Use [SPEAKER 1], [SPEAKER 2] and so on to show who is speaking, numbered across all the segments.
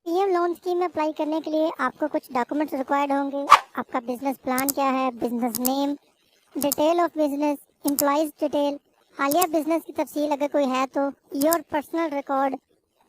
[SPEAKER 1] PM loan scheme में apply करने के लिए आपको कुछ डॉक्यूमेंट्स रिक्वायर्ड होंगे। आपका बिजनेस प्लान क्या है, business name, detail of business, employees detail, हालिया बिजनेस की तफसील अगर कोई है तो, योर पर्सनल रिकॉर्ड,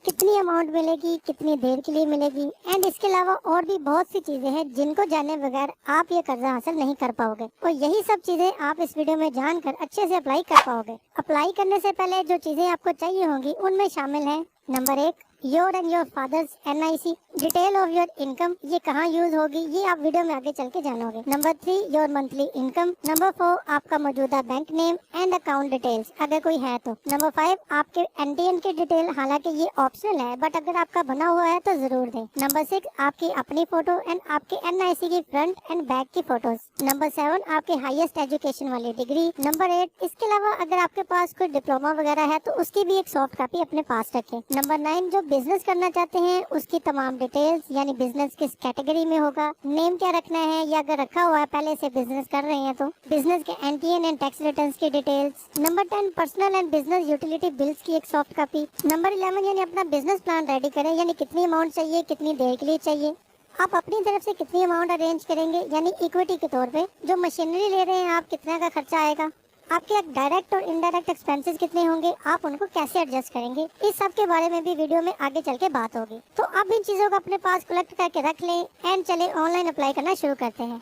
[SPEAKER 1] कितनी अमाउंट मिलेगी, कितनी देर के लिए मिलेगी, एंड इसके अलावा और भी बहुत सी चीजें हैं जिनको जाने बगैर आप ये कर्जा हासिल नहीं कर पाओगे। और यही सब चीजें आप इस वीडियो में जानकर अच्छे से अप्लाई कर पाओगे। अप्लाई करने से पहले जो चीजें आपको चाहिए होंगी उनमें शामिल है, number 1, your and your fathers NIC, detail of your income, ये कहाँ यूज होगी ये आप वीडियो में आगे चल के जानोगे। Number 3, your monthly income. Number 4, आपका मौजूदा bank name and account details अगर कोई है तो। नंबर 5, आपके NTN की डिटेल, हालांकि ये ऑप्शनल है बट अगर आपका बना हुआ है तो जरूर दें। नंबर 6, आपकी अपनी फोटो एंड आपके NIC की फ्रंट एंड बैक की फोटोज। नंबर 7, आपके हाईएस्ट एजुकेशन वाली डिग्री। नंबर 8, इसके अलावा अगर आपके पास कोई डिप्लोमा वगैरह है तो उसकी भी एक सॉफ्ट कॉपी अपने पास रखें। नंबर 9, जो बिजनेस करना चाहते हैं उसकी तमाम डिटेल्स, यानी बिजनेस किस कैटेगरी में होगा, नेम क्या रखना है, या अगर रखा हुआ है पहले से बिजनेस कर रहे हैं तो बिजनेस के NTN एंड टैक्स रिटर्न्स की details. Number 10, personal and business utility bills की एक सॉफ्ट कॉपी। नंबर 11, यानी अपना बिजनेस प्लान रेडी करें, यानी कितनी अमाउंट चाहिए, कितनी देर के लिए चाहिए, आप अपनी तरफ से कितनी अमाउंट अरेंज करेंगे, यानी इक्विटी के तौर पे जो मशीनरी ले रहे हैं आप कितना का खर्चा आएगा, आपके डायरेक्ट और इनडायरेक्ट एक्सपेंसेस कितने होंगे, आप उनको कैसे एडजस्ट करेंगे, इस सब के बारे में भी वीडियो में आगे चल के बात होगी। तो अब इन चीजों को अपने पास कलेक्ट करके रख लें एंड चले ऑनलाइन अप्लाई करना शुरू करते हैं।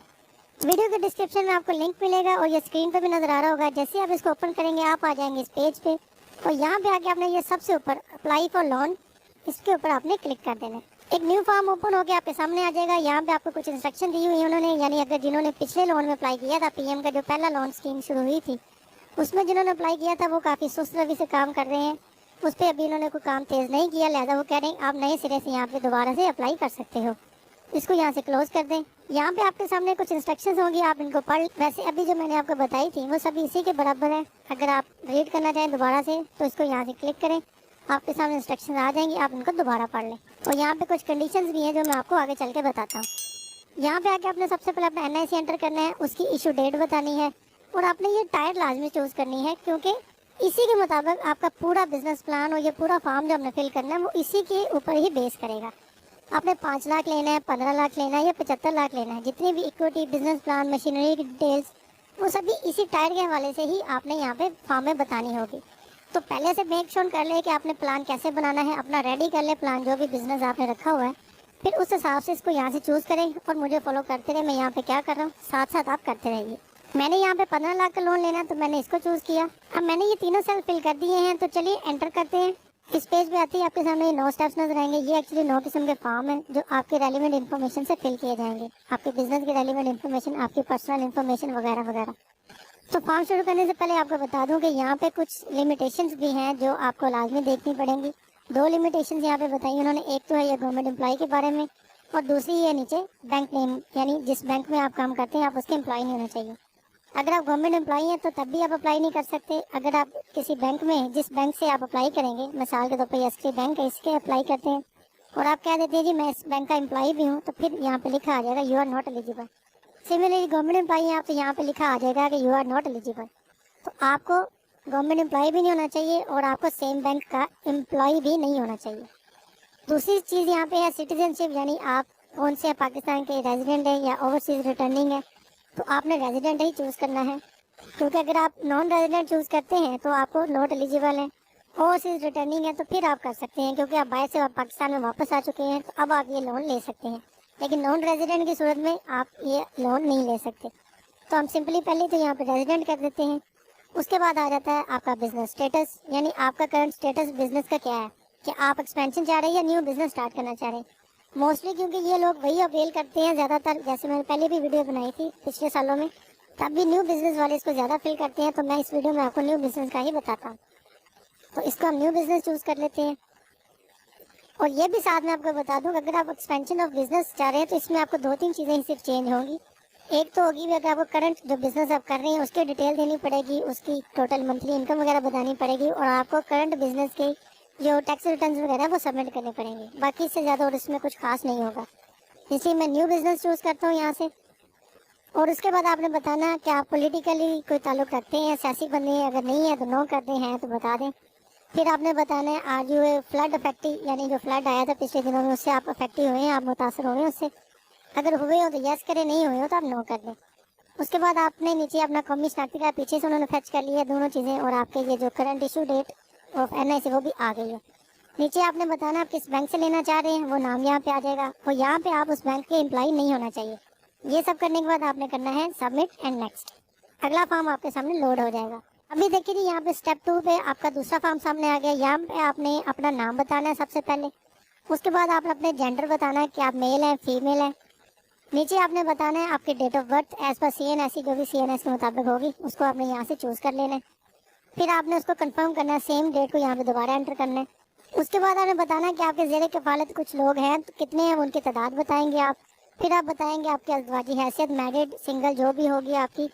[SPEAKER 1] वीडियो के डिस्क्रिप्शन में आपको लिंक मिलेगा और ये स्क्रीन पे भी नजर आ रहा होगा। जैसे आप इसको ओपन करेंगे आप आ जाएंगे इस पेज पे और यहाँ पे आके आपने ये सबसे ऊपर अप्लाई फॉर लोन, इसके ऊपर आपने क्लिक कर देना। एक न्यू फॉर्म ओपन होकर आपके सामने आ जाएगा। यहाँ पे आपको कुछ इंस्ट्रक्शन दी हुई है उन्होंने, यानी अगर जिन्होंने पिछले लोन में अप्लाई किया था, पीएम का जो पहला लोन स्कीम शुरू हुई थी उसमें जिन्होंने अप्लाई किया था वो काफ़ी सुस्त रवि से काम कर रहे हैं, उस पर अभी उन्होंने कोई काम तेज़ नहीं किया, लिहाजा वो कह रहे हैं आप नए सिरे से यहाँ पे दोबारा से अप्लाई कर सकते हो। इसको यहाँ से क्लोज कर दें। यहाँ पे आपके सामने कुछ इंस्ट्रक्शंस होंगी, आप इनको पढ़, वैसे अभी जो मैंने आपको बताई थी वो सभी इसी के बराबर है। अगर आप रीड करना चाहें दोबारा से तो इसको यहाँ से क्लिक करें, आपके सामने इंस्ट्रक्शन आ जाएंगी, आप इनको दोबारा पढ़ लें। और यहाँ पे कुछ कंडीशंस भी हैं जो मैं आपको आगे चल के बताता हूँ। यहाँ पे आके आपने सबसे पहले अपना NIC एंटर करना है, उसकी इशू डेट बतानी है और आपने ये टायर लाजमी चूज करनी है क्योंकि इसी के मुताबिक आपका पूरा बिजनेस प्लान और ये पूरा फॉर्म जो हमने फिल करना है वो इसी के ऊपर ही बेस करेगा। आपने 5 लाख लेना है, 15 लाख लेना है या 75 लाख लेना है, जितनी भी इक्विटी, बिजनेस प्लान, मशीनरी की डिटेल्स वो सभी इसी टायर के हवाले से ही आपने यहाँ पे फॉर्म में बतानी होगी। तो पहले से मेक श्योर कर ले कि आपने प्लान कैसे बनाना है, अपना रेडी कर ले प्लान, जो भी बिजनेस आपने रखा हुआ है, फिर उस हिसाब से इसको यहाँ से चूज करें और मुझे फॉलो करते रहे। मैं यहाँ पे क्या कर रहा हूँ साथ साथ आप करते रहिए। मैंने यहाँ पे 15 लाख का लोन लेना है तो मैंने इसको चूज किया। अब मैंने ये तीनों सेल फिल कर दिए हैं तो चलिए एंटर करते हैं। इस पेज पे आते ही आपके सामने 9 स्टेप्स नजर आएंगे। ये एक्चुअली 9 किस्म के फॉर्म हैं जो आपके रेलिवेंट इन्फॉर्मेशन से फिल किए जाएंगे, आपके बिजनेस की रेलिवेंट इन्फॉर्मेशन, आपकी पर्सनल इन्फॉर्मेशन वगैरह वगैरह। तो फॉर्म शुरू करने से पहले आपको बता दूं कि यहाँ पे कुछ लिमिटेशंस भी हैं जो आपको लाजमी देखनी पड़ेंगी। 2 लिमिटेशंस यहाँ पे बताई उन्होंने, एक तो है ये गवर्नमेंट एम्प्लॉय के बारे में और दूसरी है नीचे बैंक नेम, यानी जिस बैंक में आप काम करते हैं आप उसके एम्प्लॉय नहीं होना चाहिए। अगर आप गवर्नमेंट एम्प्लॉई हैं तो तब भी आप अप्लाई नहीं कर सकते। अगर आप किसी बैंक में, जिस बैंक से आप अप्लाई करेंगे, मिसाल के तौर पर SK बैंक है, इसके अप्लाई करते हैं और आप कह देते हैं जी मैं इस बैंक का एम्प्लॉई भी हूँ, तो फिर यहाँ पे लिखा आ जाएगा you are not eligible. Similarly government employee हैं आप तो यहाँ पे लिखा आ जाएगा कि यू आर नॉट एलिजिबल। तो आपको गवर्नमेंट एम्प्लॉई भी नहीं होना चाहिए और आपको सेम बैंक का एम्प्लॉई भी नहीं होना चाहिए। दूसरी चीज़ यहाँ पे है सिटीजनशिप, यानी आप कौन से पाकिस्तान के रेजिडेंट हैं या ओवरसीज रिटर्निंग है, तो आपने रेजिडेंट ही चूज़ करना है क्योंकि अगर आप नॉन रेजिडेंट चूज़ करते हैं तो आपको नॉट एलिजिबल है। ओवरसीज रिटर्निंग है तो फिर आप कर सकते हैं क्योंकि आप बाहर से पाकिस्तान में वापस आ चुके हैं, तो अब आप ये लोन ले सकते हैं। लेकिन नॉन रेजिडेंट की सूरत में आप ये लोन नहीं ले सकते। तो हम सिंपली पहले तो यहाँ पे रेजिडेंट कर देते हैं। उसके बाद आ जाता है आपका बिजनेस स्टेटस, यानी आपका करंट स्टेटस बिजनेस का क्या है, कि आप एक्सपेंशन चाह रहे हैं या न्यू बिजनेस स्टार्ट करना चाह रहे हैं। मोस्टली क्योंकि ये लोग वही अवेल करते हैं ज़्यादातर, जैसे मैंने पहले भी वीडियो बनाई थी पिछले सालों में, तब भी न्यू बिजनेस वाले इसको ज़्यादा फिल करते हैं, तो मैं इस वीडियो में आपको न्यू बिजनेस का ही बताता हूँ। तो इसको हम न्यू बिजनेस चूज़ कर लेते हैं। और ये भी साथ में आपको बता दूं, अगर आप एक्सपेंशन ऑफ बिजनेस चाह रहे हैं तो इसमें आपको 2-3 चीज़ें ही सिर्फ चेंज होंगी। एक तो होगी अगर आपको करंट जो बिजनेस आप कर रहे हैं उसकी डिटेल देनी पड़ेगी, उसकी टोटल मंथली इनकम वगैरह बतानी पड़ेगी और आपको करंट बिजनेस के जो टैक्स रिटर्न वगैरह वो सबमिट करने पड़ेंगे। बाकी इससे ज़्यादा और इसमें कुछ खास नहीं होगा, इसलिए मैं न्यू बिजनेस चूज़ करता हूँ यहाँ से। और उसके बाद आपने बताना कि आप पॉलिटिकली कोई ताल्लुक़ रखते हैं, सियासी बंदे हैं, अगर नहीं है तो नो कर दें, हैं तो बता दें। फिर आपने बताना है are you a flood affected, यानी जो फ्लड आया था पिछले दिनों में उससे आप अफेक्टेड हुए हैं, आप मुतासर हुए हैं उससे। अगर हुए हो तो यस करें, नहीं हुए हो तो आप नो कर दें। उसके बाद आपने नीचे अपना कौमी शनाख्ती कार्ड पीछे से उन्होंने फैच कर लिया दोनों चीज़ें, और आपके ये जो current issue date of NIC वो भी आ गई है। नीचे आपने बताना आप किस बैंक से लेना चाह रहे हैं, वो नाम यहाँ पे आ जाएगा, और यहाँ पे आप उस बैंक के एम्प्लॉय नहीं होना चाहिए। ये सब करने के बाद आपने करना है सबमिट एंड नेक्स्ट। अगला फॉर्म आपके सामने लोड हो जाएगा। अभी देखिए जी, यहाँ पे स्टेप 2 पे आपका दूसरा फॉर्म सामने आ गया। यहाँ पे आपने अपना नाम बताना है सबसे पहले। उसके बाद आपने अपने जेंडर बताना है कि आप मेल हैं फीमेल हैं। नीचे आपने बताना है आपकी date of birth as per CNSE, जो भी CNS के मुताबिक होगी उसको आपने यहाँ से चूज कर लेना है। फिर आपने उसको कंफर्म करना है, सेम डेट को यहाँ पे दोबारा एंटर करना है। उसके बाद आपने बताना है कि आपके ज़ेरे कफालत कुछ लोग हैं, तो कितने हैं उनकी तादाद बताएंगे आप। फिर आप बताएंगे आपकी अज़वाजी हैसियत, मैरिड सिंगल जो भी होगी आपकी।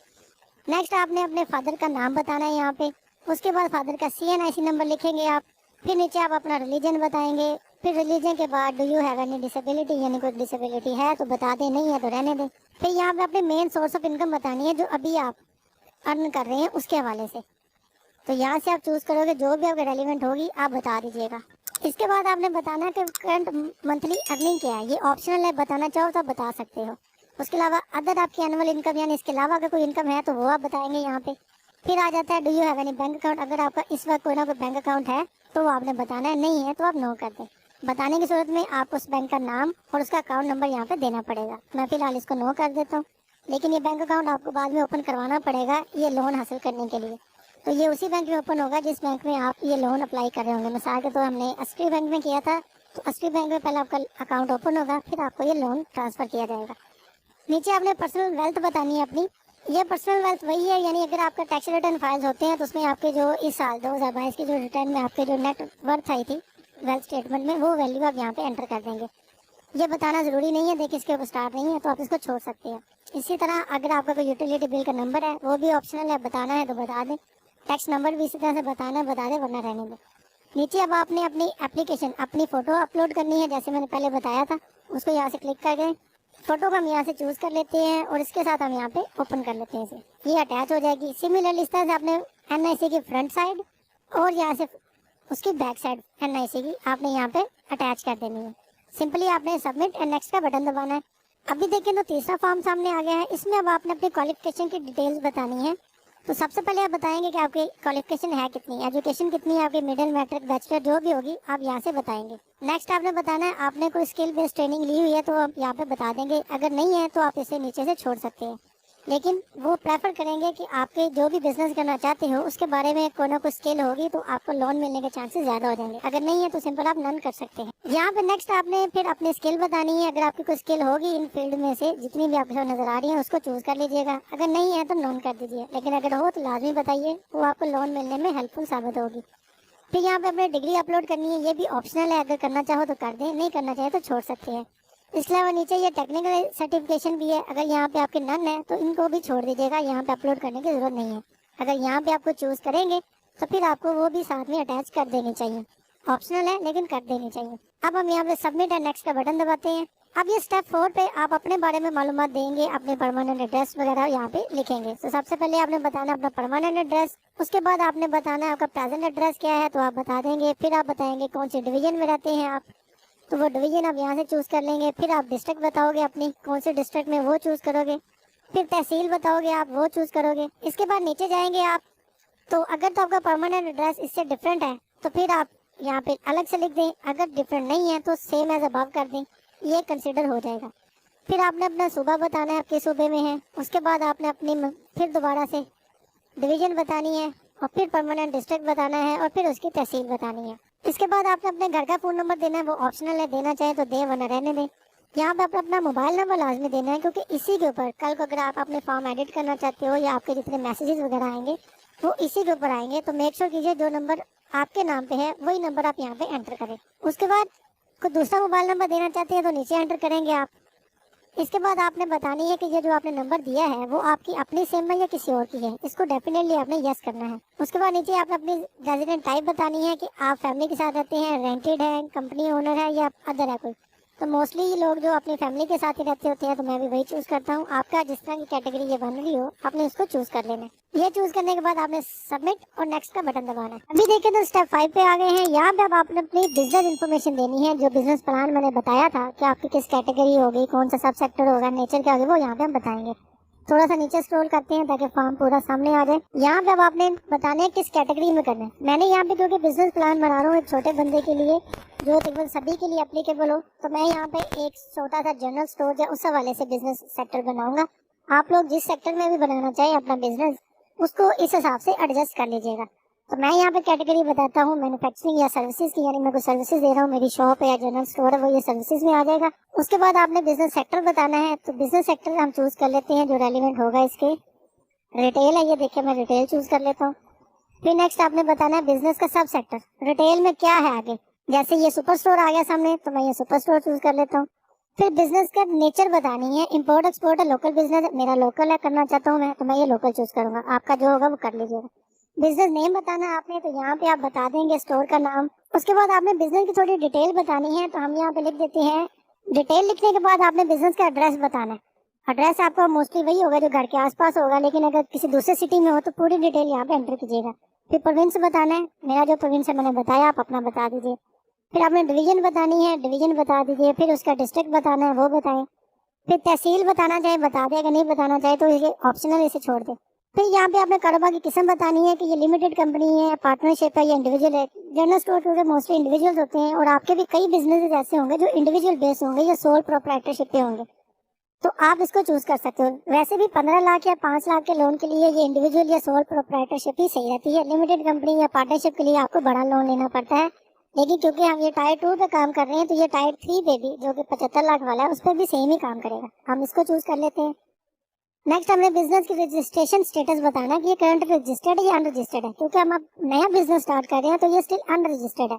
[SPEAKER 1] नेक्स्ट आपने अपने फादर का नाम बताना है यहाँ पे। उसके बाद फादर का CNIC नंबर लिखेंगे आप। फिर नीचे आप अपना रिलीजन बताएंगे। फिर रिलीजन के बाद do you have any disability, यानी कोई डिसेबिलिटी है तो बता दें, नहीं है तो रहने दें। फिर यहाँ पे अपने मेन सोर्स ऑफ इनकम बतानी है जो अभी आप अर्न कर रहे हैं उसके हवाले से। तो यहाँ से आप चूज करोगे, जो भी आपका रेलिवेंट होगी आप बता दीजिएगा। इसके बाद आपने बताना है कि करंट मंथली अर्निंग क्या है। ये ऑप्शनल है, बताना चाहो तो आप बता सकते हो। उसके अलावा अदर आपकी एनुअल इनकम, यानी इसके अलावा अगर कोई इनकम है तो वो आप बताएंगे यहाँ पे। फिर आ जाता है do you have any bank account. अगर आपका इस वक्त कोई ना कोई बैंक अकाउंट है तो वो आपने बताना है, नहीं है तो आप नो कर दें। बताने की सूरत में आप उस बैंक का नाम और उसका अकाउंट नंबर यहाँ पे देना पड़ेगा। मैं फिलहाल इसको नो कर देता हूँ, लेकिन ये बैंक अकाउंट आपको बाद में ओपन करवाना पड़ेगा ये लोन हासिल करने के लिए। तो ये उसी बैंक में ओपन होगा जिस बैंक में आप ये लोन अप्लाई कर रहे होंगे। मिसाल के तो हमने अस्ट्री बैंक में किया था, तो अस्ट्री बैंक में पहले आपका अकाउंट ओपन होगा, फिर आपको ये लोन ट्रांसफर किया जाएगा। नीचे आपने पर्सनल वेल्थ बतानी है अपनी। ये पर्सनल वेल्थ वही है, यानी अगर आपका टैक्स रिटर्न फाइल्स होते हैं तो उसमें आपके जो इस साल 2022 की जो रिटर्न में आपके जो नेट वर्थ आई थी वेल्थ स्टेटमेंट में, वो वैल्यू आप यहाँ पे एंटर कर देंगे। ये बताना ज़रूरी नहीं है, देखिए इसके ऊपर स्टार नहीं है तो आप इसको छोड़ सकते हैं। इसी तरह अगर आपका कोई यूटिलिटी बिल का नंबर है वो भी ऑप्शनल है, बताना है तो बता दें। टैक्स नंबर भी इसी तरह से बताना है, बता दें, वरना रहने दें। नीचे अब आपने अपनी एप्लीकेशन, अपनी फ़ोटो अपलोड करनी है, जैसे मैंने पहले बताया था। उसको यहाँ से क्लिक करके फ़ोटो को हम यहाँ से चूज़ कर लेते हैं और इसके साथ हम यहाँ पे ओपन कर लेते हैं इसे। ये अटैच हो जाएगी। सिमिलरली इस तरह से आपने NIC की फ्रंट साइड और यहाँ से उसकी बैक साइड NIC की आपने यहाँ पे अटैच कर देनी है। सिंपली आपने सबमिट एंड नेक्स्ट का बटन दबाना है। अभी देखिए तो तीसरा फॉर्म सामने आ गया है। इसमें अब आपने अपनी क्वालिफिकेशन की डिटेल्स बतानी है। तो सबसे पहले आप बताएंगे कि आपकी क्वालिफिकेशन है कितनी, एजुकेशन कितनी है आपकी, मिडिल, मैट्रिक, बैचलर जो भी होगी आप यहाँ से बताएंगे। नेक्स्ट आपने बताना है आपने कोई स्किल बेस्ड ट्रेनिंग ली हुई है तो आप यहाँ पे बता देंगे। अगर नहीं है तो आप इसे नीचे से छोड़ सकते हैं, लेकिन वो प्रेफर करेंगे कि आपके जो भी बिजनेस करना चाहते हो उसके बारे में कोई ना कोई स्किल होगी तो आपको लोन मिलने के चांसेस ज़्यादा हो जाएंगे। अगर नहीं है तो सिंपल आप नन कर सकते हैं। यहाँ पे नेक्स्ट आपने फिर अपनी स्किल बतानी है। अगर आपकी कोई स्किल होगी इन फील्ड में से जितनी भी आपको नजर आ रही है उसको चूज कर लीजिएगा। अगर नहीं है तो नॉन कर दीजिए, लेकिन अगर हो तो लाजमी बताइए, वो आपको लोन मिलने में हेल्पफुल साबित होगी। फिर यहाँ पे अपनी डिग्री अपलोड करनी है, ये भी ऑप्शनल है, अगर करना चाहो तो कर दें, नहीं करना चाहे तो छोड़ सकते हैं। इसके अलावा नीचे ये टेक्निकल सर्टिफिकेशन भी है, अगर यहाँ पे आपके नन है तो इनको भी छोड़ दीजिएगा, यहाँ पे अपलोड करने की जरूरत नहीं है। अगर यहाँ पे आपको चूज करेंगे तो फिर आपको वो भी साथ में अटैच कर देनी चाहिए। ऑप्शनल है लेकिन कर देनी चाहिए। अब हम यहाँ पे सबमिट एंड नेक्स्ट का बटन दबाते हैं। अब ये स्टेप 4 पे आप अपने बारे में मालूमात देंगे, अपने परमानेंट एड्रेस वगैरह यहाँ पे लिखेंगे। तो सबसे पहले आपने बताना अपना परमानेंट एड्रेस। उसके बाद आपने बताना आपका प्रेजेंट एड्रेस क्या है तो आप बता देंगे। फिर आप बताएंगे कौन सी डिवीजन में रहते हैं आप, तो वो डिवीजन आप यहाँ से चूज कर लेंगे। फिर आप डिस्ट्रिक्ट बताओगे अपनी, कौन से डिस्ट्रिक्ट में वो चूज करोगे। फिर तहसील बताओगे आप, वो चूज करोगे। इसके बाद नीचे जाएंगे आप, तो अगर तो आपका परमानेंट एड्रेस इससे डिफरेंट है तो फिर आप यहाँ पे अलग से लिख दें। अगर डिफरेंट नहीं है तो सेम एज अबव कर दें, ये कंसिडर हो जाएगा। फिर आपने अपना सूबा बताना है, आपके सूबे में है। उसके बाद आपने अपनी फिर दोबारा से डिवीजन बतानी है और फिर परमानेंट डिस्ट्रिक्ट बताना है और फिर उसकी तहसील बतानी है। इसके बाद आपने अपने घर का फ़ोन नंबर देना है, वो ऑप्शनल है, देना चाहे तो दें वरना रहने दें। यहाँ पे आपने अपना मोबाइल नंबर लाजमी देना है, क्योंकि इसी के ऊपर कल को अगर आप अपने फॉर्म एडिट करना चाहते हो या आपके जितने मैसेजेस वगैरह आएंगे वो इसी के ऊपर आएंगे। तो मेक श्योर कीजिए जो नंबर आपके नाम पे है वही नंबर आप यहाँ पे एंटर करें। उसके बाद कोई दूसरा मोबाइल नंबर देना चाहते हैं तो नीचे एंटर करेंगे आप। इसके बाद आपने बतानी है कि ये जो आपने नंबर दिया है वो आपकी अपनी सिम है या किसी और की है, इसको डेफिनेटली आपने यस करना है। उसके बाद नीचे आपने अपनी रेजिडेंट टाइप बतानी है कि आप फैमिली के साथ रहते हैं, रेंटेड है, कंपनी ओनर है या अदर है कोई। तो मोस्टली लोग जो अपनी फैमिली के साथ ही रहते होते हैं, तो मैं भी वही चूज करता हूँ। आपका जिस तरह की कैटेगरी ये बन रही हो, आपने उसको चूज कर लेना है। ये चूज करने के बाद आपने सबमिट और नेक्स्ट का बटन दबाना है। अभी देखें तो स्टेप 5 पे आ गए हैं। यहाँ पे अब आपने अपनी बिजनेस इन्फॉर्मेशन देनी है। जो बिजनेस प्लान मैंने बताया था कि आपकी किस कैटेगरी होगी, कौन सा सब सेक्टर होगा, नेचर क्या होगी, वो यहाँ पे हम बताएंगे। थोड़ा सा नीचे स्क्रॉल करते हैं ताकि फॉर्म पूरा सामने आ जाए। यहाँ पे अब आपने बताना है किस कैटेगरी में करना है। मैंने यहाँ पे क्योंकि बिजनेस प्लान बना रहा हूँ एक छोटे बंदे के लिए जो तकरीबन सभी के लिए एप्लीकेबल हो, तो मैं यहाँ पे एक छोटा सा जनरल स्टोर या उस हवाले से बिजनेस सेक्टर बनाऊंगा। आप लोग जिस सेक्टर में भी बनाना चाहे अपना बिजनेस, उसको इस हिसाब से एडजस्ट कर लीजिएगा। तो मैं यहाँ पे कैटेगरी बताता हूँ मैन्युफैक्चरिंग या सर्विसेज की, यानी मैं कोई सर्विसेज दे रहा हूँ, मेरी शॉप है या जनरल स्टोर है, वो ये सर्विसेज में आ जाएगा। उसके बाद आपने बिजनेस सेक्टर बताना है। तो बिजनेस सेक्टर हम चूज कर लेते हैं जो रेलिवेंट होगा इसके। रिटेल है, ये देखिए मैं रिटेल चूज कर लेता हूँ। फिर नेक्स्ट आपने बताना है बिजनेस का सब सेक्टर, रिटेल में क्या है आगे। जैसे ये सुपर स्टोर आ गया सामने, तो मैं ये सुपर स्टोर चूज कर लेता हूँ। फिर बिजनेस का नेचर बतानी है, इंपोर्ट एक्सपोर्ट है, लोकल बिजनेस है, मेरा लोकल है करना चाहता हूँ मैं, तो मैं ये लोकल चूज करूंगा। आपका जो होगा वो कर लीजिएगा। बिजनेस नेम बताना है आपने, तो यहाँ पे आप बता देंगे स्टोर का नाम। उसके बाद आपने बिजनेस की थोड़ी डिटेल बतानी है, तो हम यहाँ पे लिख देते हैं। डिटेल लिखने के बाद आपने बिजनेस का एड्रेस बताना है। एड्रेस आपका मोस्टली वही होगा जो घर के आसपास होगा, लेकिन अगर किसी दूसरे सिटी में हो तो पूरी डिटेल यहाँ पे एंटर कीजिएगा। फिर प्रोविंस बताना है, मेरा जो प्रोविंस है मैंने बताया, आप अपना बता दीजिए। फिर आपने डिवीजन बतानी है, डिवीजन बता दीजिए। फिर उसका डिस्ट्रिक्ट बताना है, वो बताएं। फिर तहसील बताना चाहे बता दे, अगर नहीं बताना चाहे तो ये ऑप्शनल, इसे छोड़ दे। फिर यहाँ पे आपने कारोबार की किस्म बतानी है कि ये लिमिटेड कंपनी है, पार्टनरशिप है या इंडिविजुअल है। जनरल स्टोर क्योंकि मोस्टली इंडिविजुअल्स होते हैं और आपके भी कई बिजनेसेस ऐसे होंगे जो इंडिविजुअल बेस होंगे या सोल प्रोप्राइटरशिप पे होंगे, तो आप इसको चूज कर सकते हो। वैसे भी 15 लाख या 5 लाख के लोन के लिए ये इंडिविजुअल या सोल प्रोप्राइटरशिप ही सही रहती है। लिमिटेड कंपनी या पार्टनरशिप के लिए आपको बड़ा लोन लेना पड़ता है। लेकिन क्योंकि हम ये टायर 2 पे काम कर रहे हैं, तो ये टायर 3 पे भी जो कि 75 लाख वाला है, उस पर भी सेम ही काम करेगा। हम इसको चूज कर लेते हैं। नेक्स्ट हमने बिजनेस की रजिस्ट्रेशन स्टेटस बताना है कि ये करंट रजिस्टर्ड है या अनरजिस्टर्ड है। क्योंकि हम अब नया बिजनेस स्टार्ट कर रहे हैं, तो ये स्टिल अनरजिस्टर्ड है।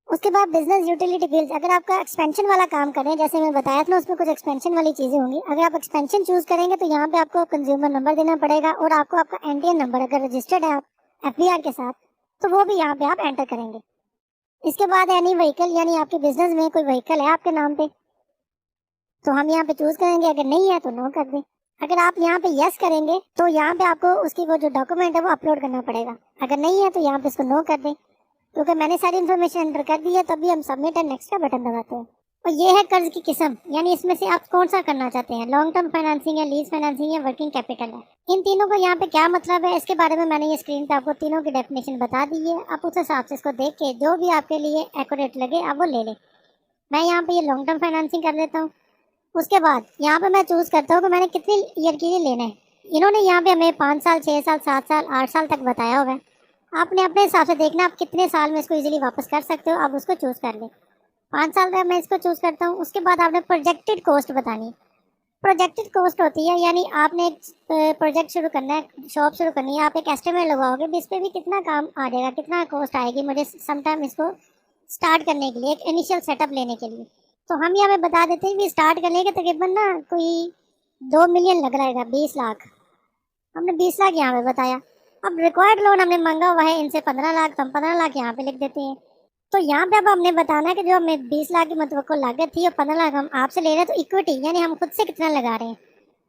[SPEAKER 1] उसके बाद बिजनेस यूटिलिटी बिल्स, अगर आपका एक्सपेंशन वाला काम कर रहे हैं, जैसे मैं बताया था ना, उसमें कुछ एक्सपेंशन वाली चीजें होंगी। अगर आप एक्सपेंशन चूज करेंगे तो यहाँ पे आपको कंज्यूमर नंबर देना पड़ेगा और आपको आपका एनटीएन नंबर, अगर रजिस्टर्ड है आप एफबीआर के साथ, तो वो भी यहाँ पे आप एंटर करेंगे। इसके बाद एनी व्हीकल, यानी आपके बिजनेस में कोई व्हीकल है आपके नाम पे, तो हम यहाँ पे चूज करेंगे। अगर नहीं है तो नो कर दें। अगर आप यहाँ पे यस करेंगे तो यहाँ पे आपको उसकी वो जो डॉक्यूमेंट है वो अपलोड करना पड़ेगा। अगर नहीं है तो यहाँ पे इसको नो कर दें। क्योंकि मैंने सारी इन्फॉर्मेशन एंटर कर दी है, तभी हम सबमिट एंड नेक्स्ट का बटन दबाते हैं। और ये है कर्ज की किस्म, यानी इसमें से आप कौन सा करना चाहते हैं, लॉन्ग टर्म फाइनेंसिंग है, लीज फाइनेंसिंग है, वर्किंग कैपिटल है। इन तीनों का यहाँ पे क्या मतलब है, इसके बारे में मैंने ये स्क्रीन पे आपको तीनों की डेफिनेशन बता दी है। आप उस हिसाब से इसको देख के जो भी आपके लिए एक्यूरेट लगे आप वो ले लें। मैं यहाँ पे ये लॉन्ग टर्म फाइनेंसिंग कर लेता हूँ। उसके बाद यहाँ पे मैं चूज करता हूँ कि मैंने कितने ईयर के लिए लेना है। इन्होंने यहाँ पे हमें 5 साल, 6 साल, 7 साल, 8 साल तक बताया हुआ है। आपने अपने हिसाब से देखना आप कितने साल में इसको इजीली वापस कर सकते हो, आप उसको चूज कर लें। 5 साल का मैं इसको चूज करता हूँ। उसके बाद आपने प्रोजेक्टेड कॉस्ट बतानी है। प्रोजेक्टेड कॉस्ट होती है, यानी आपने एक प्रोजेक्ट शुरू करना है, शॉप शुरू करनी है, आप एक एस्टिमेट लगाओगे भी इस पर भी कितना काम आ जाएगा, कितना कॉस्ट आएगी मुझे समटाइम इसको स्टार्ट करने के लिए, एक इनिशियल सेटअप लेने के लिए। तो हम यहाँ पे बता देते हैं कि स्टार्ट करने के तकरीबन ना कोई 2 मिलियन लग रहेगा, 20 लाख। हमने 20 लाख यहाँ पे बताया। अब रिक्वायर्ड लोन हमने मांगा हुआ है इनसे 15 लाख, तो हम 15 लाख यहाँ पे लिख देते हैं। तो यहाँ पे अब हमने बताना है कि जो हमें 20 लाख की मुतवक्को लागत थी और 15 लाख हम आपसे ले रहे हैं, तो इक्विटी यानी हम खुद से कितना लगा रहे हैं।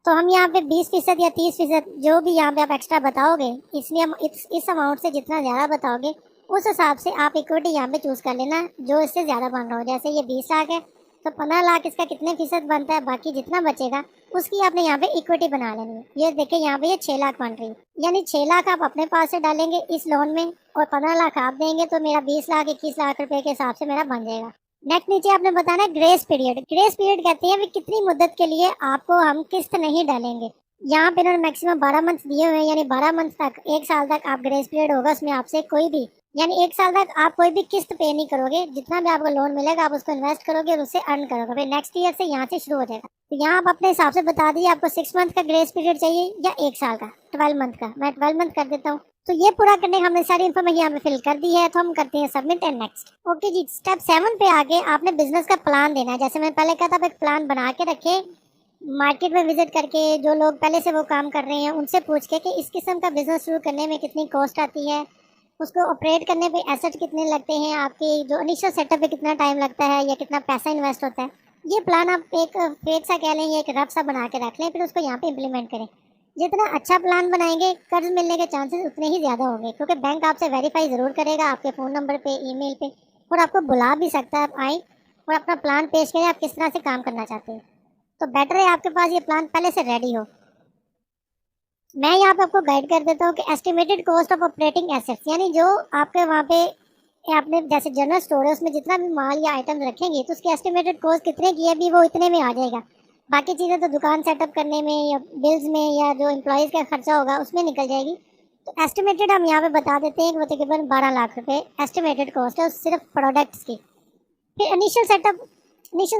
[SPEAKER 1] तो हम यहाँ पे 20% या 30% जो भी यहाँ पे आप एक्स्ट्रा बताओगे, इसलिए हम इस अमाउंट से जितना ज़्यादा बताओगे उस हिसाब से आप इक्विटी यहाँ पे चूज़ कर लेना जो इससे ज़्यादा बन रहा हो। जैसे ये 20 लाख है तो 15 लाख इसका कितने फीसद बनता है, बाकी जितना बचेगा उसकी आपने यहाँ पे इक्विटी बना लेनी है। ये देखिए यहाँ पे ये 6 लाख बन रही है, यानी 6 लाख आप अपने पास से डालेंगे इस लोन में और 15 लाख आप देंगे, तो मेरा 20 लाख 21 लाख रुपए के हिसाब से मेरा बन जाएगा। नेक्स्ट नीचे आपने बताना है ग्रेस पीरियड। ग्रेस पीरियड कहते हैं कितनी मुद्दत के लिए आपको हम किस्त नहीं डालेंगे। यहाँ पे इन्होंने मैक्सिमम 12 मंथ दिए हुए हैं, यानी 12 मंथ तक, 1 साल तक आप ग्रेस पीरियड होगा, उसमें आपसे कोई भी, यानी 1 साल तक आप कोई भी किस्त पे नहीं करोगे। जितना भी आपको लोन मिलेगा आप उसको इन्वेस्ट करोगे और उससे अर्न करोगे, फिर नेक्स्ट ईयर से यहाँ से शुरू हो जाएगा। तो यहाँ आप अपने हिसाब से बता दीजिए आपको 6 मंथ का ग्रेस पीरियड चाहिए या 1 साल का, 12 मंथ का। मैं 12 मंथ कर देता हूँ। तो ये पूरा करने हमने सारी इन्फॉर्मेशन यहाँ पे फिल कर दी है, तो हम करते हैं submit and next. Okay ji, step 7 पे आगे आपने बिजनेस का प्लान देना है। जैसे मैं पहले कहा था, आप एक प्लान बना के रखे, मार्केट में विजिट करके जो लोग पहले से वो काम कर रहे हैं उनसे पूछ के कि इस किस्म का बिजनेस शुरू करने में कितनी कॉस्ट आती है, उसको ऑपरेट करने पे एसेट कितने लगते हैं, आपके जो इनिशियल सेटअप पे कितना टाइम लगता है या कितना पैसा इन्वेस्ट होता है, ये प्लान आप एक फेक सा कह लें या एक रफ सा बना के रख लें, फिर उसको यहाँ पे इम्प्लीमेंट करें। जितना अच्छा प्लान बनाएंगे कर्ज मिलने के चांसेस उतने ही ज़्यादा होंगे, क्योंकि बैंक आपसे वेरीफाई ज़रूर करेगा आपके फ़ोन नंबर पे, ईमेल पे, और आपको बुला भी सकता है। आप आएँ और अपना प्लान पेश करें, आप किस तरह से काम करना चाहते हैं। तो बेटर है आपके पास ये प्लान पहले से रेडी हो। मैं यहाँ पे आपको गाइड कर देता हूँ कि estimated cost of operating assets, यानी जो आपके वहाँ पे आपने जैसे जनरल स्टोर है उसमें जितना भी माल या आइटम रखेंगे तो उसकी एस्टिमेटेड कॉस्ट कितने की है भी वो इतने में आ जाएगा। बाकी चीज़ें तो दुकान सेटअप करने में या बिल्स में या जो एम्प्लॉयज़ का खर्चा होगा उसमें निकल जाएगी। तो एस्टिमेटेड हम यहाँ पे बता देते हैं कि वो तकरीबन 12 लाख रुपए एस्टिमेटेड कॉस्ट है सिर्फ प्रोडक्ट्स की। फिर इनिशियल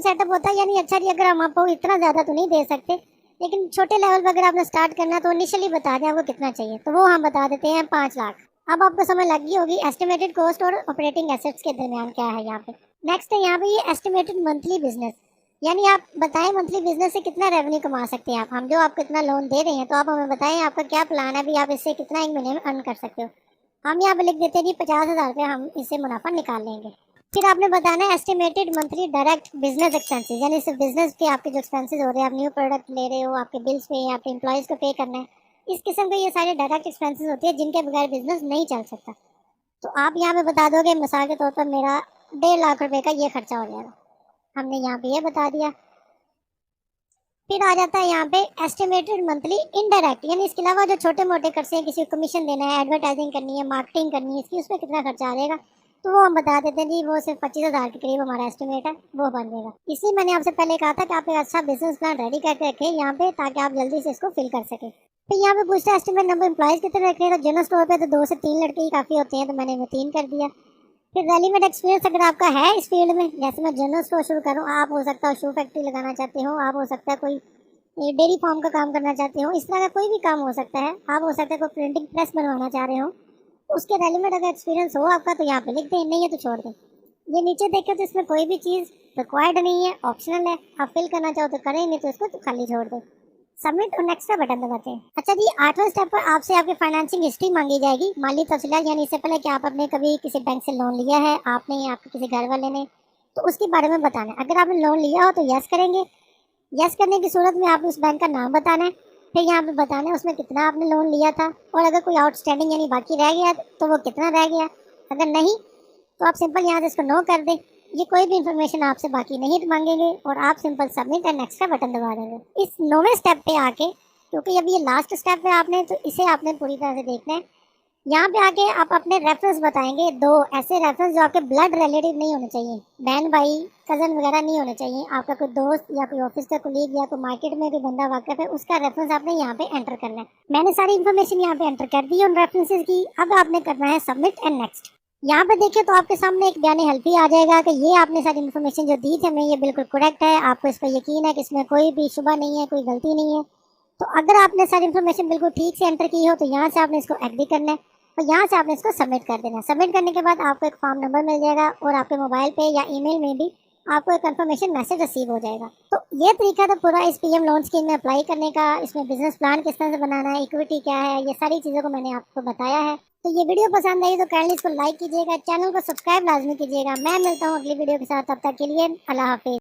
[SPEAKER 1] सेटअप होता है, यानी अच्छा जी अगर हम आपको इतना ज़्यादा तो नहीं दे सकते, लेकिन छोटे लेवल पर अगर आपने स्टार्ट करना है तो इनिशियली बता दें आपको कितना चाहिए, तो वो हम बता देते हैं 5 लाख। अब आपको समझ लग गई होगी एस्टिमेटेड कॉस्ट और ऑपरेटिंग एसेट्स के दरमियान क्या है यहाँ पे। नेक्स्ट है यहाँ पे ये एस्टिमेटेड मंथली बिजनेस, यानी आप बताएं मंथली बिजनेस से कितना रेवेन्यू कमा सकते हैं आप। हम जो आपको इतना लोन दे रहे हैं तो आप हमें बताएं आपका क्या प्लान है, अभी आप इससे कितना एक महीने में अर्न कर सकते हो। हम यहाँ पे लिख देते हैं कि 50,000 रुपये हम इससे मुनाफा निकाल लेंगे। फिर आपने बताना है estimated monthly direct business expenses, यानी सिर्फ बिजनेस के आपके जो एक्सपेंसेस हो रहे हैं, आप न्यू प्रोडक्ट ले रहे हो, आपके बिल्स पे या आपके एम्प्लॉयज़ को पे करना है, इस किस्म के ये सारे डायरेक्ट एक्सपेंसेस होते हैं जिनके बगैर बिजनेस नहीं चल सकता। तो आप यहाँ पे बता दोगे मिसाल के तौर पर मेरा 1.5 लाख रुपए का ये खर्चा हो जाएगा, हमने यहाँ पे ये बता दिया। फिर आ जाता है यहाँ पे एस्टिमेटेड मंथली इनडायरेक्ट, यानी इसके अलावा जो छोटे मोटे खर्चे हैं, किसी को कमीशन देना है, एडवर्टाइजिंग करनी है, मार्केटिंग करनी है, इसकी उस पर कितना खर्चा आ जाएगा, तो वो हम बता देते हैं जी वो सिर्फ 25,000 के करीब हमारा एस्टिमेट है, वो बन जाएगा। इसलिए मैंने आपसे पहले कहा था कि आप एक अच्छा बिजनेस प्लान रेडी करके रखें यहाँ पे, ताकि आप जल्दी से इसको फिल कर सकें। फिर यहाँ पे पूछता है एस्टिमेट नंबर एम्प्लॉयज़ कितने रखने हैं, तो जनरल स्टोर पे तो 2 से 3 लड़के ही काफ़ी होते हैं, तो मैंने 3 कर दिया। फिर रेलिवेंट एक्सपीरियंस अगर आपका है इस फील्ड में, जैसे मैं जनरल स्टोर शुरू करूँ, आप हो सकता है शू फैक्ट्री लगाना चाहते हो, आप हो सकता है कोई डेयरी फार्म का काम करना चाहते हो, इस तरह का कोई भी काम हो सकता है। आप हो सकता है कोई प्रिंटिंग प्रेस बनवाना चाह रहे हो, उसके रेलिवेंट अगर एक्सपीरियंस हो आपका तो यहाँ पे लिख दें, नहीं है तो छोड़ दें। ये नीचे देखें तो इसमें कोई भी चीज़ रिक्वायर्ड नहीं है, ऑप्शनल है, आप फिल करना चाहो तो करें, नहीं तो इसको तो खाली छोड़ दें। सबमिट और नेक्स्ट का बटन दबाते हैं। अच्छा जी, 8वें स्टेप पर आपसे आपकी फाइनेंसिंग हिस्ट्री मांगी जाएगी, माली तफसीलात, यानी इससे पहले कि आप अपने कभी किसी बैंक से लोन लिया है आपने या आपके किसी घर वाले ने, तो उसके बारे में बताना है। अगर आपने लोन लिया हो तो यस करेंगे, यस करने की सूरत में आपने उस बैंक का नाम बताना है, फिर यहाँ पे बताना है उसमें कितना आपने लोन लिया था, और अगर कोई आउटस्टैंडिंग यानी बाकी रह गया तो वो कितना रह गया। अगर नहीं तो आप सिंपल यहाँ से इसको नो कर दें, ये कोई भी इंफॉर्मेशन आपसे बाकी नहीं मांगेंगे और आप सिंपल सबमिट एंड नेक्स्ट का बटन दबा देंगे। इस 9वें स्टेप पे आके, क्योंकि अभी ये लास्ट स्टेप है आपने, तो इसे आपने पूरी तरह से देखना है। यहाँ पे आके आप अपने रेफरेंस बताएंगे, 2 ऐसे रेफरेंस जो आपके ब्लड रिलेटिव नहीं होने चाहिए, बहन भाई कजन वगैरह नहीं होने चाहिए, आपका कोई दोस्त या कोई ऑफिस का कोलीग या कोई मार्केट में कोई बंदा वाकिफ है, उसका रेफरेंस आपने यहाँ पे एंटर करना है। मैंने सारी इन्फॉर्मेशन यहाँ पे एंटर कर दी उन रेफरेंसेस की। अब आपने करना है सबमिट एंड नेक्स्ट। यहाँ पे देखिए तो आपके सामने एक बयान हेल्प ही आ जाएगा कि ये आपने सारी इन्फॉर्मेशन जो दी थी हमें, ये बिल्कुल करेक्ट है, आपको इस पर यकीन है कि इसमें कोई भी शुबा नहीं है, कोई गलती नहीं है। तो अगर आपने सारी इन्फॉर्मेशन बिल्कुल ठीक से एंटर की हो तो यहाँ से आपने इसको एग्री करना है और यहाँ से आपने इसको सबमिट कर देना है। सबमिट करने के बाद आपको एक फॉर्म नंबर मिल जाएगा और आपके मोबाइल पे या ईमेल में भी आपको एक कंफर्मेशन मैसेज रिसीव हो जाएगा। तो ये तरीका था पूरा इस पीएम लोन स्कीम में अप्लाई करने का। इसमें बिजनेस प्लान किस तरह से बनाना है, इक्विटी क्या है, ये सारी चीज़ों को मैंने आपको बताया है। तो ये वीडियो पसंद आई तो काइंडली इसको लाइक कीजिएगा, चैनल को सब्सक्राइब लाजमी कीजिएगा। मैं मिलता हूँ अगली वीडियो के साथ, तब तक के लिए अल्लाह हाफिज़।